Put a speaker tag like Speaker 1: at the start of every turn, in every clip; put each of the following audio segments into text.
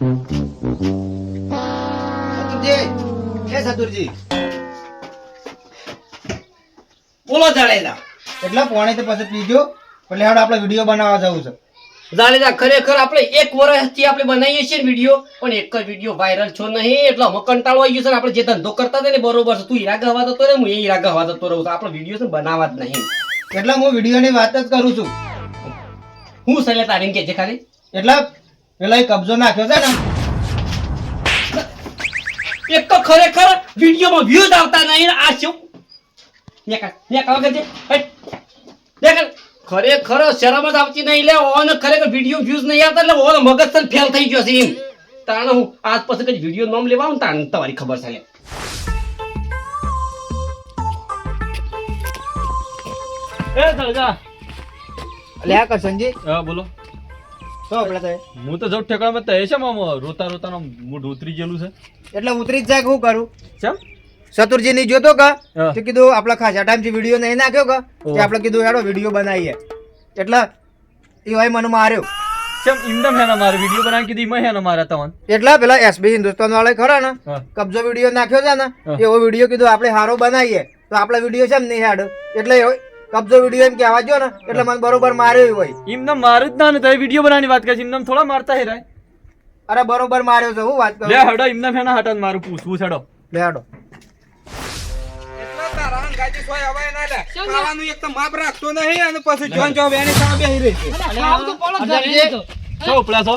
Speaker 1: સતુરજી
Speaker 2: બોલો જાડેજા.
Speaker 1: એટલા પોણે તો પછી પીજો એટલે હાડ આપણે વિડીયો બનાવવા જવું છે.
Speaker 2: જાડેજા ખરેખર આપણે 1 વર્ષથી આપણે બનાવીએ છીએ વિડીયો, પણ એક જ વિડીયો વાયરલ છો નહીં એટલે અમે કંટાળો આવી ગયો છે. આપણે જે ધંધો કરતા હતા ને બરોબર છે, તું હીરા ગવા જતો રહે, હું એ હીરા ગવા જતો રહું છું. આપણે વિડીયો છે બનાવવા જ નહીં.
Speaker 1: એટલે હું વિડીયોની વાત જ કરું છું.
Speaker 2: હું સલે તારીને કે છે ખાલી
Speaker 1: એટલે પેલા એ કબજો નાખ્યો છે ને,
Speaker 2: એક તો ખરેખર વિડીયોમાં વ્યૂઝ આવતા નહીં. આ શું ખરેખર શરમ જ આવતી નહીં. લે ઓન ખરેખર વિડીયો વ્યૂઝ નહીં આવતા એટલે ઓન મગજ સલ ફેલ થઈ ગયો છે એમ. તાણ હું આજ પછી કઈ વિડીયો નામ લેવા આવું તાણ તમારી ખબર છે.
Speaker 3: એ સળજા.
Speaker 1: એટલે આ કરશનજી
Speaker 3: હા બોલો.
Speaker 1: તો આપણે તો
Speaker 3: હું તો જબ ઠેકાણામાં તો એ છે મામો રોતા રોતાનો મૂઢ ઉતરી ગયેલું છે.
Speaker 1: એટલે ઉતરી જ જાય કે હું કરું.
Speaker 3: ચમ
Speaker 1: સતુરજી ની જોતો કા
Speaker 3: હા.
Speaker 1: તો કીધું આપણે ખાસા ટાઈમ થી વિડીયો નહીં નાખ્યો કા
Speaker 3: ઓહ.
Speaker 1: તે આપણે કીધું હેડો વિડીયો બનાવીએ. એટલે એ હોય મને માર્યો.
Speaker 3: ચમ ઇમદમ હેના મારે વિડીયો બનાવી કીધી મેં હેના મારા તવન.
Speaker 1: એટલે પેલા એસબી હિન્દુસ્તાન વાળા ખરા ને
Speaker 3: હા.
Speaker 1: કબજો વિડીયો નાખ્યો છે ને
Speaker 3: હા.
Speaker 1: એવો વિડીયો કીધું આપણે હારો બનાવીએ તો આપણે વિડીયો છે ને નહીં હેડ એટલે કબજો વિડીયો એમ કહેવા જો ને એટલે મને બરોબર માર્યો હોય.
Speaker 3: ઇમદમ મારું જ ના ને તો વિડીયો બનાવવાની વાત કરે છે. ઇમદમ થોડા મારતા હેરાય.
Speaker 1: અરે બરોબર માર્યો છે હું વાત
Speaker 3: લે
Speaker 1: કરું.
Speaker 3: હડો ઇમદમ હેના હટાન મારું પૂછવું છડો.
Speaker 1: લે હેડો.
Speaker 3: શું ઉપડ્યા છો?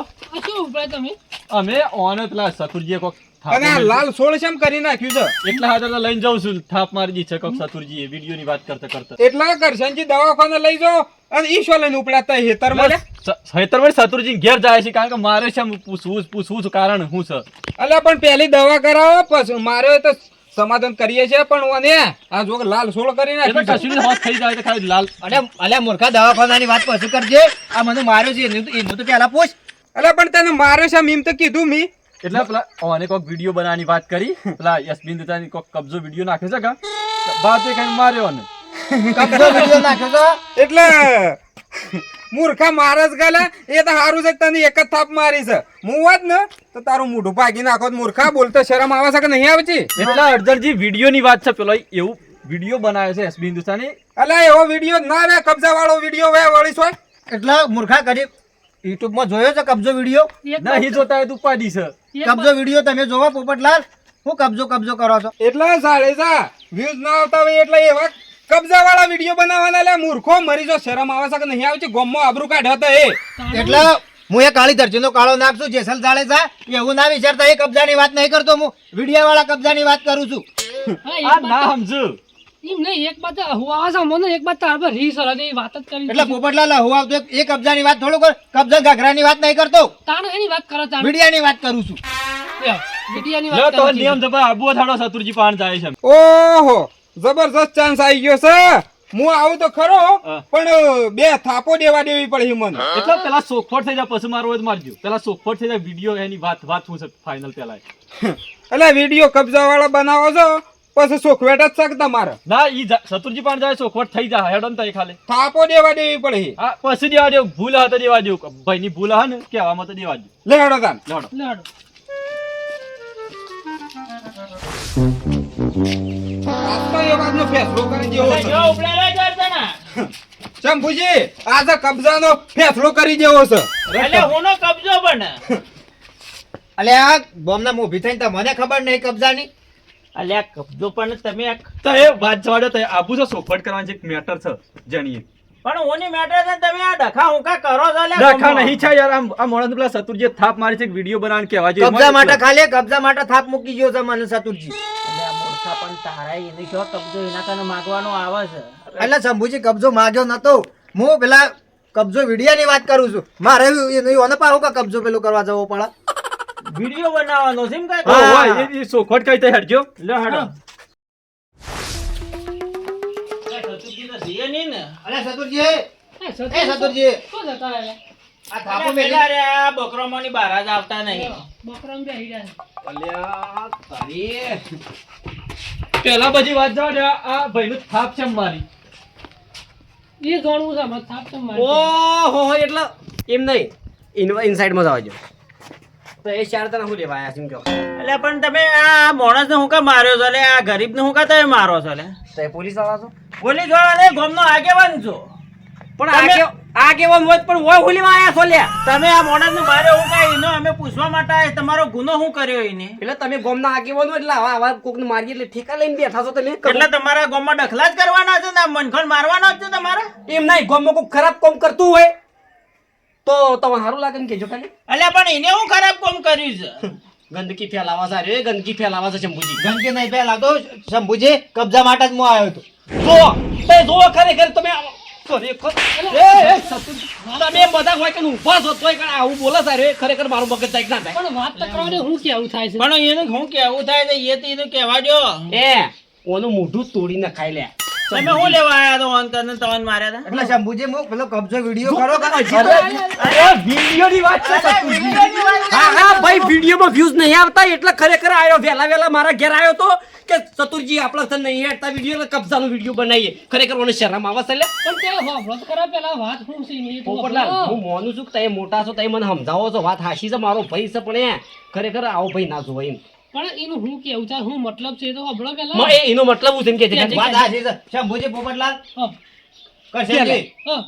Speaker 3: અમે ઓને પેલા સતુરજીએ કોક થાપ
Speaker 4: લાલ સોળ શેમ કરી નાખ્યું છે
Speaker 3: એટલા હાજર તો લઈને જાઉં છું. થાપ મારી દી છે કોક સતુરજીએ વિડીયો ની વાત કરતા કરતા.
Speaker 4: એટલા કરશનજી દવાખાને લઈ જાઓ અને ઈશ્વર લઈને ઉપડાતા હેતરમાં
Speaker 3: સહેતરભાઈ સતુરજી ઘેર જાય છે કારણ કે મારે છે પૂછવું છું કારણ શું છે.
Speaker 4: અલ્યા પણ પેલી દવા કરાવો પછી મારે તો સમાધાન કરીએ છીએ પણ ઓને આ જો લાલ સોળ કરી
Speaker 3: એટલે
Speaker 4: નાખ્યું
Speaker 3: કશું હોશ થઈ જાય તો ખાલી લાલ.
Speaker 1: અલે મૂર્ખા દવાખાનાની વાત પછી કરજે. આ મને માર્યો છે એનું તો પેલા પૂછ.
Speaker 4: અલ્યા પણ તને મારે છે એમ તો કીધું મી
Speaker 3: એટલે પેલા ઓને કોક વિડીયો બનાવવાની વાત કરી પેલા યશબિન દત્તાની કોક કબજો વિડીયો નાખે છે કા બાદ એ કઈ માર્યો ને
Speaker 1: કબજો વિડીયો નાખ્યો તો
Speaker 4: એટલે મૂર્ખા મારે જ ગયેલા એ તો સારું છે તને એક જ થાપ મારી છે હું હોત ને તો તારું મોઢું ભાગી નાખો મૂર્ખા બોલતો શરમ આવે છે કે નહીં આવતી.
Speaker 3: એટલે અડધરજી વિડીયો ની વાત છે પેલો એવું વિડીયો બનાવે છે યશબિન દત્તાની.
Speaker 4: અલ્યા એવો વિડીયો ના વે કબજા વાળો વિડીયો વે વળી છો
Speaker 1: એટલે મૂર્ખા કરી યુટ્યુબ માં જોયો છે કબજો વિડીયો.
Speaker 3: નહીં જોતા હોય તો ઉપાડી છે.
Speaker 1: કબજો વિડીયો તમે જોવા પોપટલાલ હું કબજો કરો છો.
Speaker 4: એટલે સાડેસા વ્યૂઝ ના આવતા હોય એટલે એવા કબજા વાળા વિડીયો બનાવવાના લે મૂર્ખો મરી જો શરમ આવે છે કે નહીં આવતી ગોમમાં આબરૂ કાઢ્યો તો એ
Speaker 1: એટલે હું એ કાળી ધરતીનો કાળો નાખશું જેસલ જાડેજા એવું ના વિચારતા એ કબજાની વાત નહીં કરતો હું વિડીયો વાળા કબજાની વાત કરું છું.
Speaker 3: આ ના સમજુ
Speaker 1: એટલે પોપટલાલ હું આવતો એ કબજાની વાત થોડું કર કબજા ઘાઘરાની વાત નહીં કરતો વિડીયાની વાત કરું છું.
Speaker 3: લો તો નિયમ જબર આબુ થાડો સતુરજી પાણ જાય છે.
Speaker 4: ઓહો જબરજસ્ત ચાન્સ આવી ગયો છે હું આવું તો ખરો
Speaker 3: હા.
Speaker 4: પણ બે થાપો દેવા દેવી પડે મને
Speaker 3: એટલે પેલા સોખવટ થઈ જાય પછી મારો જ મારજો. પેલા સોખવટ થઈ જાય વિડીયો એની વાત શું છે ફાઇનલ પેલા
Speaker 4: એટલે વિડીયો કબજા વાળા બનાવો છો પછી સોખવેટ જ શક તમારે
Speaker 3: ના ઈ સતુરજી પાણ જાય સોખવટ થઈ જાય હેડો ને તઈ ખાલી
Speaker 4: થાપો દેવા દેવી પડે
Speaker 3: હા પછી દેવા દેવું ભૂલ હા તો દેવા દેવું ભાઈ ની ભૂલ હા ને કેવામાં તો દેવા દેવું.
Speaker 4: લે હેડો તાન
Speaker 3: લેડો
Speaker 4: આજ તો એ વાતનો ફેસલો કરી દેવો છે શંભુજી આજે કબજાનો ફેસલો કરી દેવો છે
Speaker 1: અલે આ બોમના મોભી થઈને તો મને ખબર નહીં કબજાની.
Speaker 3: તો એ વાત જવાડો તો આબુ તો સોખવટ કરવાની એક મેટર છે જાણીએ. ડખા નહીં છે યાર આ મોણસ પેલા સતુરજી થાપ મારી છે વિડીયો બનાવવાનું કહેવા જોઈએ.
Speaker 1: કબજા માટે ખાલી કબજા માટે થાપ મૂકી ગયો છે મને સતુરજી. એટલે શંભુજી કબજો માંગ્યો નતો હું પેલા કબજો વિડીયાની વાત કરું છું. મારે એને પાહો કા કબજો પેલું કરવા જવો પડે.
Speaker 2: વિડીયો બનાવવાનો છે એમ
Speaker 3: ઓ હોય એ સોખવટ કઈ તે હેડજો.
Speaker 2: લે હાડો સતુરજી તો જીએ નહીં ને.
Speaker 1: અલે સતુરજી એ સતુરજી આ થાપો મેલી
Speaker 2: આ બકરામોની બહાર જ આવતા નહીં.
Speaker 3: અલ્યા તારી પેલા બધી વાત જવા દે આ ભાઈનું થાપ છે મારી.
Speaker 2: ઓહો એટલે એમ નહીં ઇનસાઇડ માં જવાજો. તો એ 4 જણા હું લેવા આયા છે એમ કહો.
Speaker 5: એટલે પણ તમે આ માણસને હું કા માર્યો છો? એટલે આ ગરીબને હું કા તમે મારો છો? એટલે
Speaker 2: તો એ પોલીસ વાળા છો?
Speaker 5: પોલીસ વાળા ને ગામનો આગેવાન છો.
Speaker 2: પણ આગેવાન હોય પણ હોય હું લેવા આયા છો લ્યા?
Speaker 5: તમે આ માણસને માર્યો હું કા એનો અમે પૂછવા માટે આયા. તમારો ગુનો શું કર્યો એને?
Speaker 2: એટલે તમે ગામના આગેવાન હોય એટલે આવા કોકને મારીએ એટલે ઠેકા લઈને બેઠા છો તમે.
Speaker 5: એટલે તમારા ગામમાં દખલા જ કરવાના છે ને મનખણ મારવાના જ છે તમારે?
Speaker 2: એમ નહીં, ગામમાં કોઈ ખરાબ કામ કરતું હોય તો તમને સારું લાગે ને કેજો ખાલી.
Speaker 5: એટલે પણ એને હું ખરાબ કામ કર્યું છે?
Speaker 2: ગંદકી ફેલાવા છે રે, ગંદકી ફેલાવા છે શંભુજી.
Speaker 1: ગંદકી નહીં ફેલાતો શંભુજી, કબજા માટે જ હું આવ્યો હતો.
Speaker 2: જો ખરેખર તમે ખરેખર તમે બધા હોય કે ઊભા છો તોય કાંઈ આવું બોલે છે રે. ખરેખર મારું મગજ જાય ના થાય.
Speaker 5: પણ એનું શું કેવું થાય છે એ તો એનું કહેવા દો.
Speaker 2: એ ઓનું મોઢું તોડીને ખાઈ લે.
Speaker 5: તમે શું લેવા આયા તો ઓન કરીને તમને માર્યા હતા?
Speaker 1: એટલે શંભુજી હું પેલો કબજો વિડીયો કરો કે
Speaker 2: અરે વિડિયોની વાત છે સતુજી. હા હા ભાઈ, વિડિયોમાં વ્યૂઝ નહીં આવતા એટલે ખરેખર આવ્યો. વહેલા મારા ઘેર આવ્યો તો કે ચતુરજી આપણા સર નહીં હેડતા વિડિયો એટલે કબજાનો વિડિયો બનાવીએ. ખરેખર મને શરમ આવે છે લે. પોપટલાલ, હું મોનું છું કે તમે મોટા છો, તમે મને સમજાવો છો, વાત હાશી છે, મારો ભાઈ છે, પણ એ ખરેખર આવો ભાઈ ના જોવાય એમ.
Speaker 6: પણ એનું હું કેવું છે, હું મતલબ છે તો હબળો પેલા
Speaker 2: એનો મતલબ હું એમ કે છે
Speaker 1: વાત સાચી છે. શંભુજી, પોપટલાલ, કરશનજી,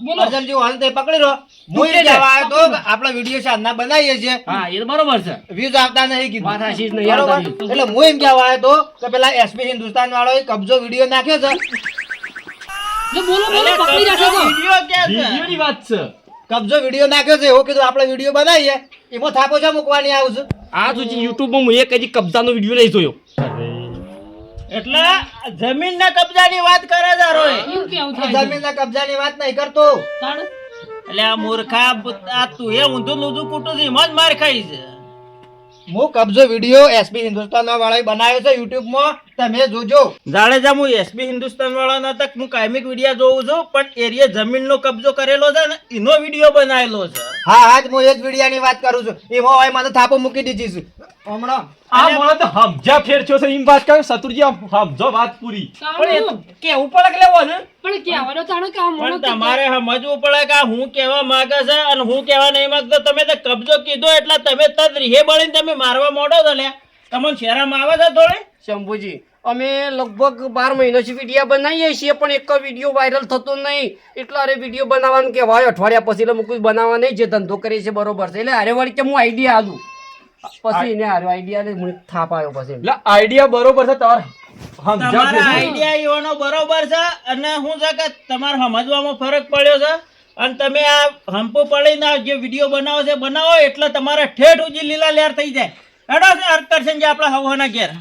Speaker 6: બોલો
Speaker 1: અર્જનજી હાલ તે પકડી લો. હું એ કહેવા આવ્યો તો કે આપણો વિડીયો સાંજના બનાવીએ છીએ,
Speaker 2: હા એ તો બરોબર છે.
Speaker 1: વ્યૂઝ આવતા નહીં કીધું.
Speaker 2: વાત હાશી જ નહીં
Speaker 1: બરોબર?
Speaker 2: આવતા.
Speaker 1: એટલે હું એમ કહેવા આવ્યો તો કે પેલા એસપી હિન્દુસ્તાન વાળો કબજો વિડીયો નાખ્યો છે.
Speaker 6: જો બોલો પકડી રાખો તો
Speaker 5: વિડીયો ક્યાં છે?
Speaker 3: વિડીયોની વાત છે.
Speaker 1: કબજો વિડીયો નાખ્યો છે, એવું કીધું આપણે વિડીયો બનાવીએ. એમાં થાપો છે મૂકવાની આવું છું.
Speaker 2: આ સુધી યુટ્યુબમાં હું એક હજી કબજાનો વિડીયો નહીં જોયો.
Speaker 5: એટલે જમીનના કબજાની વાત કરે છે રોય.
Speaker 6: એવું કેવું થાય
Speaker 1: જમીનના કબજાની વાત નહીં કરતો.
Speaker 6: તાણ
Speaker 5: એટલે આ મૂર્ખા આ તું એ ઊંધું લૂધું કૂટું છે એમાં જ માર ખાઈ છે.
Speaker 1: હું કબજો વિડીયો એસપી હિન્દુસ્તાન વાળાએ બનાવ્યો છે યુટ્યુબમાં, તમે જોજો.
Speaker 5: જાડેજા, હું એસપી હિન્દુસ્તાન વાળા નતા, હું કાયમિક વિડીયો જોઉં છું, પણ એરિયા જમીનનો કબજો કરેલો છે ને એનો વિડીયો બનાવેલો છે.
Speaker 1: હા હા, હું એ જ વિડીયાની વાત કરું છું. એમાં હવે મને થાપો મૂકી દીધી છે હમણાં.
Speaker 3: આ મને તો સમજ્યા ફેર થયો છે એમ વાત કરે સતુરજી. આમ સમજો વાત પૂરી.
Speaker 2: પણ એ તો કેવું પડે કે લેવો ને.
Speaker 6: પણ કહેવાનો તાણ કે આ
Speaker 5: પણ
Speaker 6: મોણો
Speaker 5: તમારે સમજવું પડે કે આ હું કહેવા માંગે છે અને હું કહેવા નહીં માંગતો. તમે તો કબજો કીધો એટલે તમે તદ રીહે બળીને તમે મારવા મોડો છો લ્યા. તમને શરમ આવે છે થોડી?
Speaker 2: શંભુજી, અમે લગભગ 12 મહિનાથી વિડીયો બનાવીએ છીએ પણ એક વિડીયો વાયરલ થતો નહીં. એટલે અરે વિડીયો બનાવવાનું કહેવાય અઠવાડિયા પછી એટલે મુકું બનાવવા નહીં. જે ધંધો કરીએ છીએ બરોબર છે એટલે અરે વળી કે હું આઈડિયા આલું પછી એને હારો આઈડિયા ને મને થાપ આવ્યો પછી.
Speaker 3: એટલે આઈડિયા બરોબર છે તમારે સમજ્યા
Speaker 5: તમારા
Speaker 3: ફેર.
Speaker 5: આઈડિયા એવાનો બરોબર છે અને શું છે કે તમારે સમજવામાં ફરક પડ્યો છે અને તમે આ હંપો પડીને જે વિડીયો બનાવો છે બનાવો એટલે તમારે ઠેઠ ઉજી લીલા લેર થઈ જાય. હેડો છે અર્થ કરશે જે આપણા હવાના ઘેર.